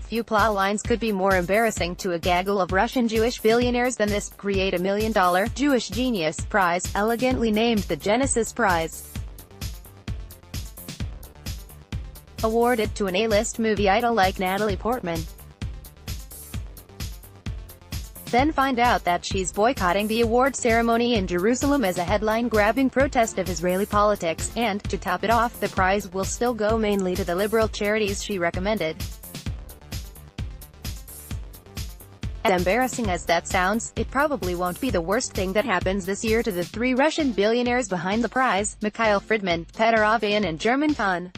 Few plotlines could be more embarrassing to a gaggle of Russian Jewish billionaires than this. Create $1 million Jewish Genius Prize, elegantly named the Genesis Prize. Awarded to an A-list movie idol like Natalie Portman. Then find out that she's boycotting the award ceremony in Jerusalem as a headline-grabbing protest of Israeli politics, and, to top it off, the prize will still go mainly to the liberal charities she recommended. As embarrassing as that sounds, it probably won't be the worst thing that happens this year to the three Russian billionaires behind the prize: Mikhail Friedman, Petr Avian and German Kahn.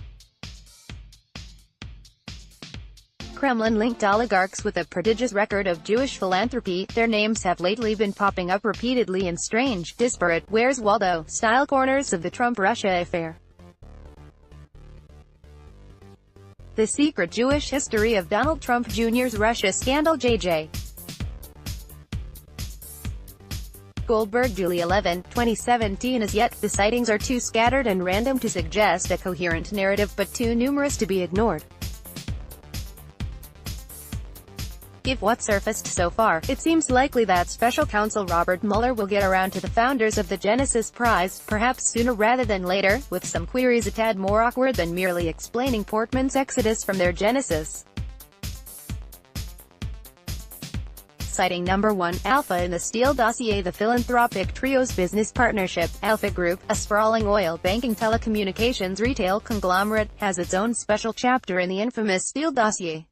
Kremlin-linked oligarchs with a prodigious record of Jewish philanthropy, their names have lately been popping up repeatedly in strange, disparate, Where's Waldo style corners of the Trump-Russia affair. The secret Jewish history of Donald Trump Jr.'s Russia scandal. J.J. Goldberg, July 11, 2017. As yet, the sightings are too scattered and random to suggest a coherent narrative, but too numerous to be ignored. Given what surfaced so far, it seems likely that Special Counsel Robert Mueller will get around to the founders of the Genesis Prize, perhaps sooner rather than later, with some queries a tad more awkward than merely explaining Portman's exodus from their Genesis. Citing number 1, Alpha in the Steele dossier. The philanthropic trio's business partnership, Alpha Group, a sprawling oil banking telecommunications retail conglomerate, has its own special chapter in the infamous Steele dossier.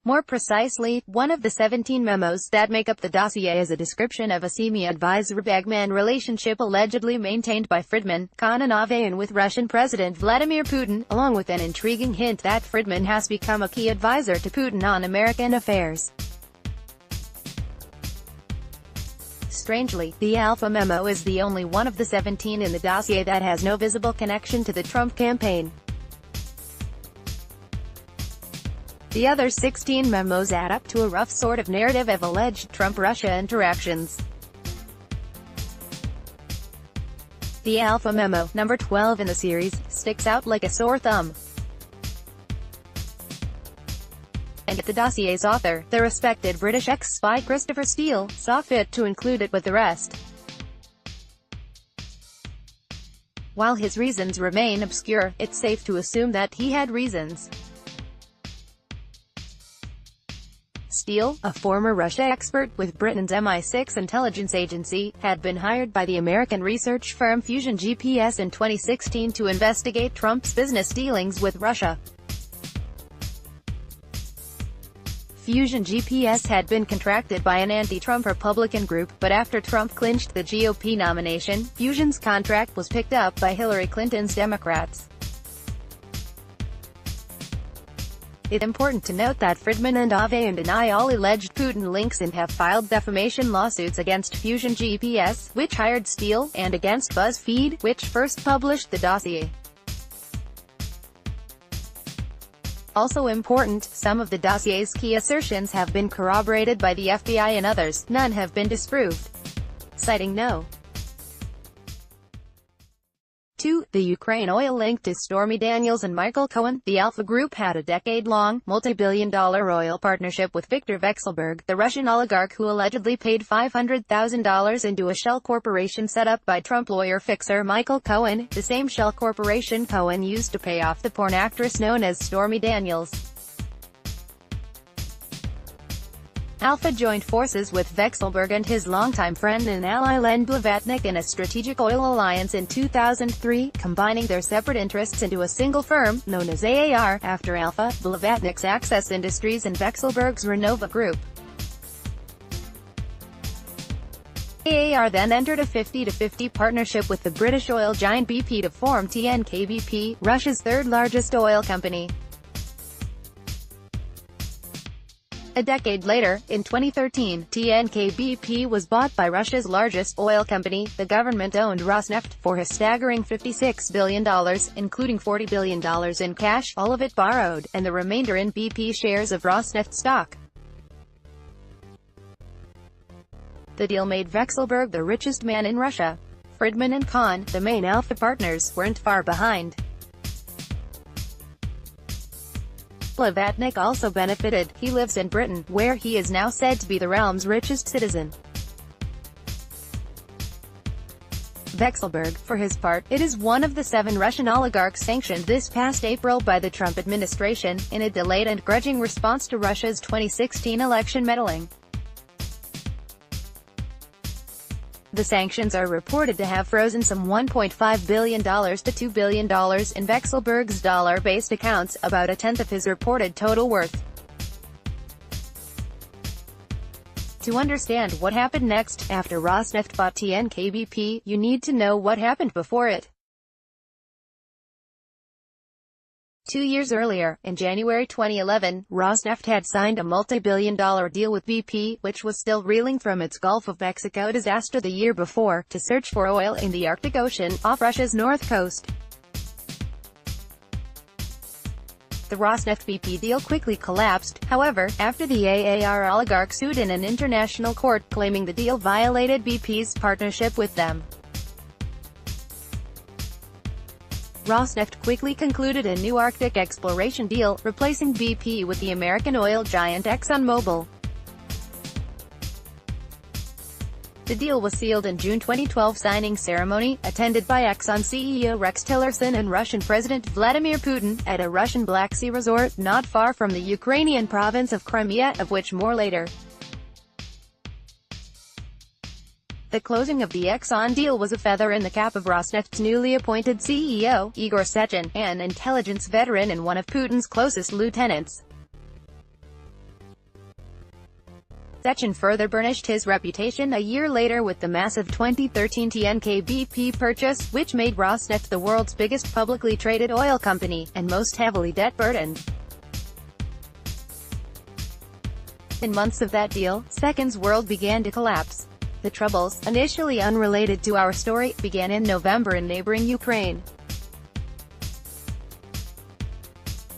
More precisely, one of the 17 memos that make up the dossier is a description of a semi-advisor-bagman relationship allegedly maintained by Friedman, Kahn and Avian with Russian President Vladimir Putin, along with an intriguing hint that Friedman has become a key advisor to Putin on American affairs. Strangely, the Alpha memo is the only one of the 17 in the dossier that has no visible connection to the Trump campaign. The other 16 memos add up to a rough sort of narrative of alleged Trump-Russia interactions. The Alpha memo, number 12 in the series, sticks out like a sore thumb. And the dossier's author, the respected British ex-spy Christopher Steele, saw fit to include it with the rest. While his reasons remain obscure, it's safe to assume that he had reasons. Steele, a former Russia expert with Britain's MI6 intelligence agency, had been hired by the American research firm Fusion GPS in 2016 to investigate Trump's business dealings with Russia. Fusion GPS had been contracted by an anti-Trump Republican group, but after Trump clinched the GOP nomination, Fusion's contract was picked up by Hillary Clinton's Democrats. It's important to note that Friedman and Avian deny all alleged Putin links and have filed defamation lawsuits against Fusion GPS, which hired Steele, and against BuzzFeed, which first published the dossier. Also important, some of the dossier's key assertions have been corroborated by the FBI and others, none have been disproved. Citing no. 2. The Ukraine oil link to Stormy Daniels and Michael Cohen. The Alpha Group had a decade-long, multi-billion-dollar oil partnership with Viktor Vekselberg, the Russian oligarch who allegedly paid $500,000 into a shell corporation set up by Trump lawyer fixer Michael Cohen, the same shell corporation Cohen used to pay off the porn actress known as Stormy Daniels. Alpha joined forces with Vekselberg and his longtime friend and ally Len Blavatnik in a strategic oil alliance in 2003, combining their separate interests into a single firm, known as AAR, after Alpha, Blavatnik's Access Industries and Vekselberg's Renova Group. AAR then entered a 50-50 partnership with the British oil giant BP to form TNK-BP, Russia's third-largest oil company. A decade later, in 2013, TNK-BP was bought by Russia's largest oil company, the government-owned Rosneft, for a staggering $56 billion, including $40 billion in cash, all of it borrowed, and the remainder in BP shares of Rosneft stock. The deal made Vekselberg the richest man in Russia. Friedman and Kahn, the main Alpha partners, weren't far behind. Blavatnik also benefited. He lives in Britain, where he is now said to be the realm's richest citizen. Vekselberg, for his part, it is one of the 7 Russian oligarchs sanctioned this past April by the Trump administration, in a delayed and grudging response to Russia's 2016 election meddling. The sanctions are reported to have frozen some $1.5 billion to $2 billion in Vekselberg's dollar-based accounts, about a tenth of his reported total worth. To understand what happened next, after Rosneft bought TNK-BP, you need to know what happened before it. 2 years earlier, in January 2011, Rosneft had signed a multi-billion-dollar deal with BP, which was still reeling from its Gulf of Mexico disaster the year before, to search for oil in the Arctic Ocean, off Russia's north coast. The Rosneft-BP deal quickly collapsed, however, after the AAR oligarch sued in an international court, claiming the deal violated BP's partnership with them. Rosneft quickly concluded a new Arctic exploration deal, replacing BP with the American oil giant ExxonMobil. The deal was sealed in June 2012 signing ceremony, attended by Exxon CEO Rex Tillerson and Russian President Vladimir Putin, at a Russian Black Sea resort, not far from the Ukrainian province of Crimea, of which more later. The closing of the Exxon deal was a feather in the cap of Rosneft's newly appointed CEO, Igor Sechin, an intelligence veteran and one of Putin's closest lieutenants. Sechin further burnished his reputation a year later with the massive 2013 TNK-BP purchase, which made Rosneft the world's biggest publicly traded oil company, and most heavily debt-burdened. In months of that deal, Sechin's world began to collapse. The troubles, initially unrelated to our story, began in November in neighboring Ukraine.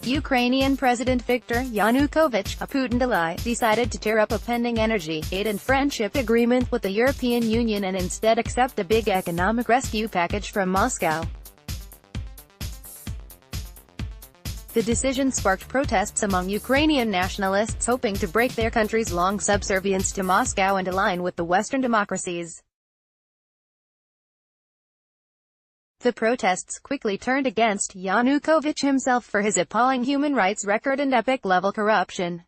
Ukrainian President Viktor Yanukovych, a Putin ally, decided to tear up a pending energy, aid and friendship agreement with the European Union and instead accept a big economic rescue package from Moscow. The decision sparked protests among Ukrainian nationalists hoping to break their country's long subservience to Moscow and align with the Western democracies. The protests quickly turned against Yanukovych himself for his appalling human rights record and epic-level corruption.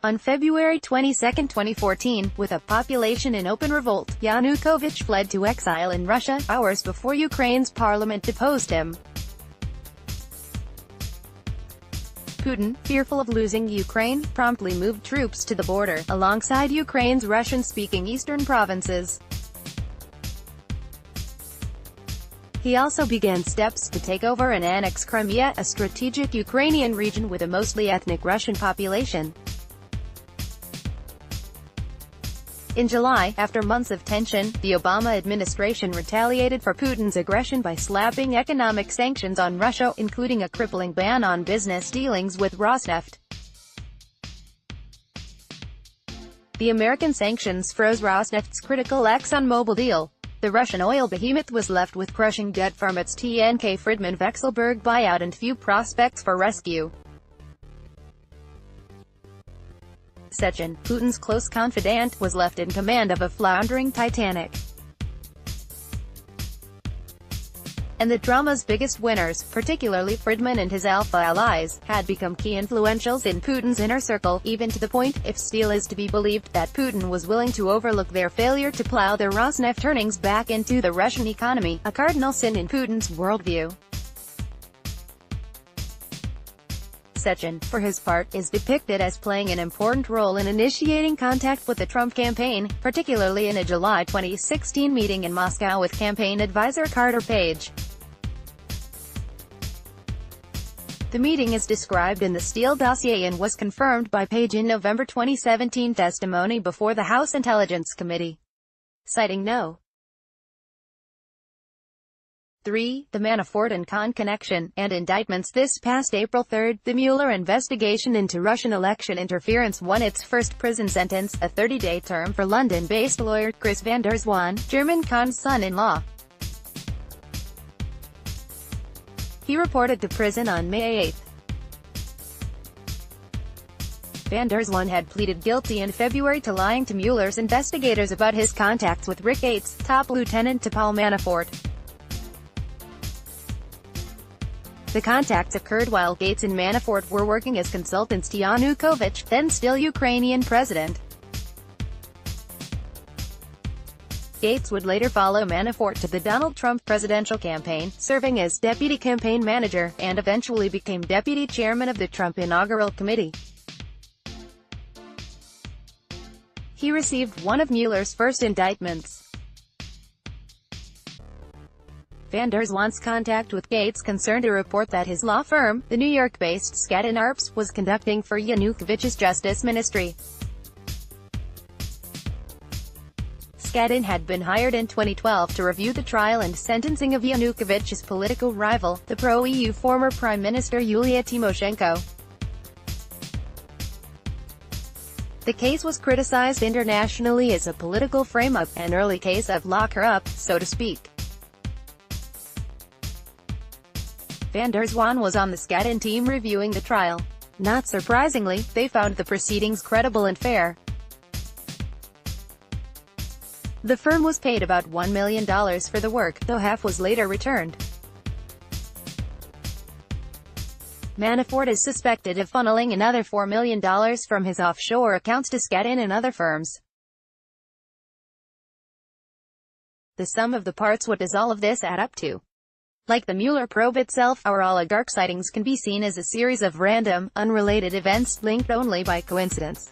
On February 22, 2014, with a population in open revolt, Yanukovych fled to exile in Russia, hours before Ukraine's parliament deposed him. Putin, fearful of losing Ukraine, promptly moved troops to the border, alongside Ukraine's Russian-speaking eastern provinces. He also began steps to take over and annex Crimea, a strategic Ukrainian region with a mostly ethnic Russian population. In July, after months of tension, the Obama administration retaliated for Putin's aggression by slapping economic sanctions on Russia, including a crippling ban on business dealings with Rosneft. The American sanctions froze Rosneft's critical ExxonMobil deal. The Russian oil behemoth was left with crushing debt from its TNK Friedman Vekselberg buyout and few prospects for rescue. Sechin, Putin's close confidant, was left in command of a floundering Titanic. And the drama's biggest winners, particularly Friedman and his alpha allies, had become key influentials in Putin's inner circle, even to the point, if still is to be believed, that Putin was willing to overlook their failure to plow their Rosneft earnings back into the Russian economy, a cardinal sin in Putin's worldview. Sechin, for his part, is depicted as playing an important role in initiating contact with the Trump campaign, particularly in a July 2016 meeting in Moscow with campaign advisor Carter Page. The meeting is described in the Steele dossier and was confirmed by Page in November 2017 testimony before the House Intelligence Committee. Citing No. 3, the Manafort and Khan connection, and indictments. This past April 3, the Mueller investigation into Russian election interference won its first prison sentence, a 30-day term for London-based lawyer Chris van der Zwaan, German Khan's son-in-law. he reported to prison on May 8. Van der Zwaan had pleaded guilty in February to lying to Mueller's investigators about his contacts with Rick Gates, top lieutenant to Paul Manafort. The contacts occurred while Gates and Manafort were working as consultants to Yanukovych, then still Ukrainian president. Gates would later follow Manafort to the Donald Trump presidential campaign, serving as deputy campaign manager, and eventually became deputy chairman of the Trump inaugural committee. He received one of Mueller's first indictments. Van der Zwaan's contact with Gates concerned a report that his law firm, the New York-based Skadden Arps, was conducting for Yanukovych's Justice Ministry. Skadden had been hired in 2012 to review the trial and sentencing of Yanukovych's political rival, the pro-EU former Prime Minister Yulia Tymoshenko. The case was criticized internationally as a political frame-up, an early case of lock her up, so to speak. Van der Zwaan was on the Skadden team reviewing the trial. Not surprisingly, they found the proceedings credible and fair. The firm was paid about $1 million for the work, though half was later returned. Manafort is suspected of funneling another $4 million from his offshore accounts to Skadden and other firms. The sum of the parts, what does all of this add up to? Like the Mueller probe itself, our oligarch sightings can be seen as a series of random, unrelated events, linked only by coincidence.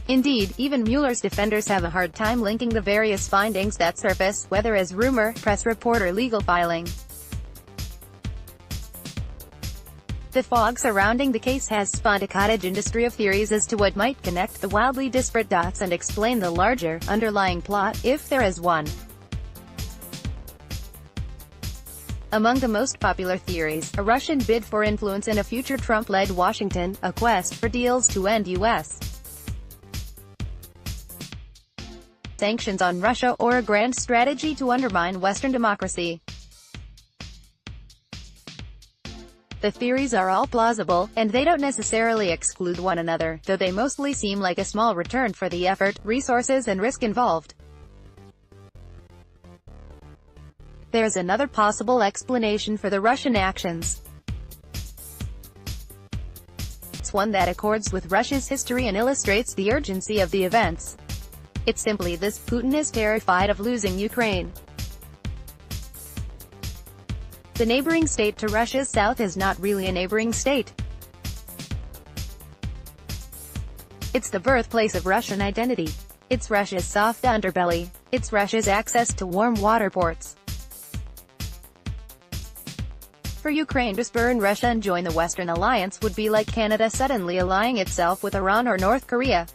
Indeed, even Mueller's defenders have a hard time linking the various findings that surface, whether as rumor, press report or legal filing. The fog surrounding the case has spawned a cottage industry of theories as to what might connect the wildly disparate dots and explain the larger, underlying plot, if there is one. Among the most popular theories, a Russian bid for influence in a future Trump-led Washington, a quest for deals to end U.S. sanctions on Russia, or a grand strategy to undermine Western democracy. The theories are all plausible, and they don't necessarily exclude one another, though they mostly seem like a small return for the effort, resources and risk involved. There's another possible explanation for the Russian actions. It's one that accords with Russia's history and illustrates the urgency of the events. It's simply this: Putin is terrified of losing Ukraine. The neighboring state to Russia's south is not really a neighboring state. It's the birthplace of Russian identity. It's Russia's soft underbelly. It's Russia's access to warm water ports. For Ukraine to spurn Russia and join the Western alliance would be like Canada suddenly allying itself with Iran or North Korea.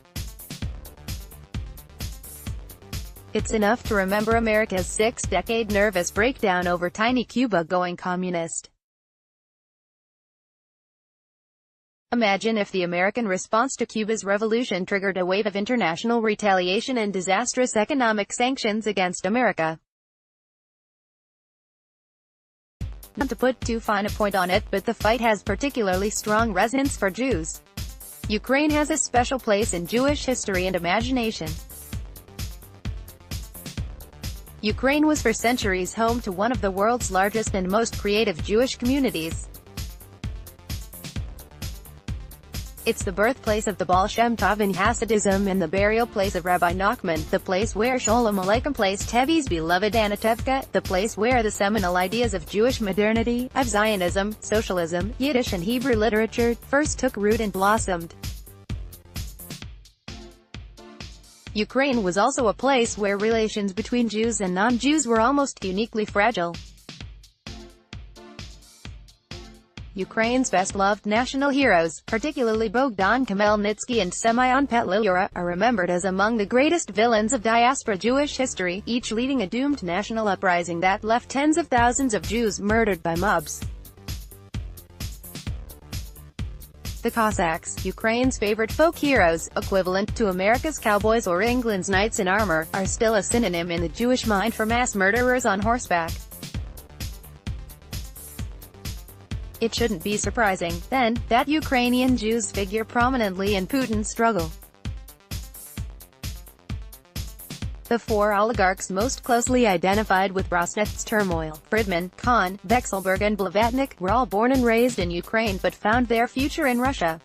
It's enough to remember America's six-decade nervous breakdown over tiny Cuba going communist. Imagine if the American response to Cuba's revolution triggered a wave of international retaliation and disastrous economic sanctions against America. Not to put too fine a point on it, but the fight has particularly strong resonance for Jews. Ukraine has a special place in Jewish history and imagination. Ukraine was for centuries home to one of the world's largest and most creative Jewish communities. It's the birthplace of the Baal Shem Tov in Hasidism and the burial place of Rabbi Nachman, the place where Sholem Aleichem placed Tevi's beloved Anatevka, the place where the seminal ideas of Jewish modernity, of Zionism, socialism, Yiddish and Hebrew literature, first took root and blossomed. Ukraine was also a place where relations between Jews and non-Jews were almost uniquely fragile. Ukraine's best-loved national heroes, particularly Bogdan Khmelnytsky and Semyon Petliura, are remembered as among the greatest villains of diaspora Jewish history, each leading a doomed national uprising that left tens of thousands of Jews murdered by mobs. The Cossacks, Ukraine's favorite folk heroes, equivalent to America's cowboys or England's knights in armor, are still a synonym in the Jewish mind for mass murderers on horseback. It shouldn't be surprising, then, that Ukrainian Jews figure prominently in Putin's struggle. The four oligarchs most closely identified with Rosneft's turmoil, Friedman, Khan, Vekselberg and Blavatnik, were all born and raised in Ukraine but found their future in Russia.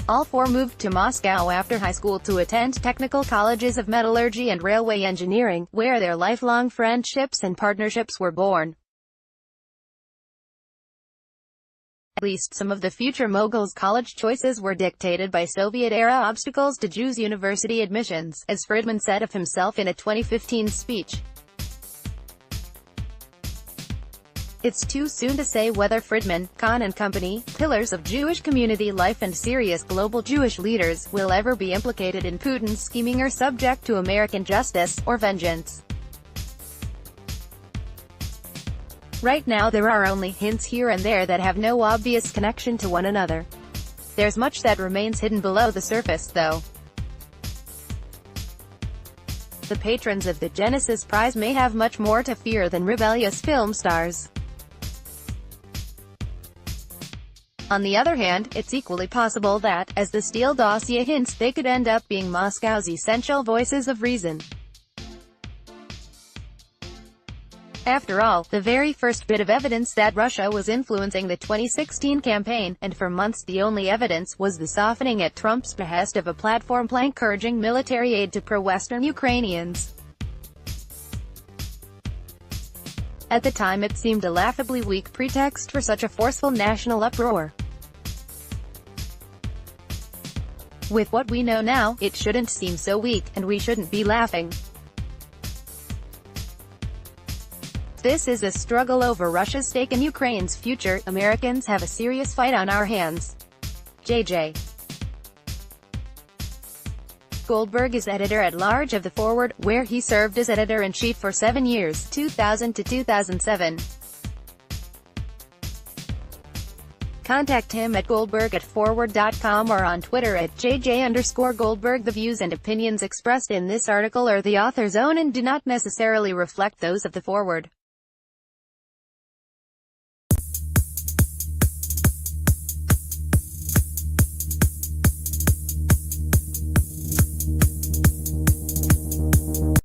All four moved to Moscow after high school to attend technical colleges of metallurgy and railway engineering, where their lifelong friendships and partnerships were born. At least some of the future moguls' college choices were dictated by Soviet-era obstacles to Jews' university admissions, as Friedman said of himself in a 2015 speech. It's too soon to say whether Friedman, Khan and company, pillars of Jewish community life and serious global Jewish leaders, will ever be implicated in Putin's scheming or subject to American justice, or vengeance. Right now there are only hints here and there that have no obvious connection to one another. There's much that remains hidden below the surface, though. The patrons of the Genesis Prize may have much more to fear than rebellious film stars. On the other hand, it's equally possible that, as the Steele dossier hints, they could end up being Moscow's essential voices of reason. After all, the very first bit of evidence that Russia was influencing the 2016 campaign, and for months the only evidence, was the softening at Trump's behest of a platform plank urging military aid to pro-Western Ukrainians. At the time it seemed a laughably weak pretext for such a forceful national uproar. With what we know now, it shouldn't seem so weak, and we shouldn't be laughing. This is a struggle over Russia's stake in Ukraine's future. Americans have a serious fight on our hands. JJ Goldberg is editor-at-large of The Forward, where he served as editor-in-chief for 7 years, 2000 to 2007. Contact him at goldberg@forward.com or on Twitter at @JJ_Goldberg. The views and opinions expressed in this article are the author's own and do not necessarily reflect those of The Forward.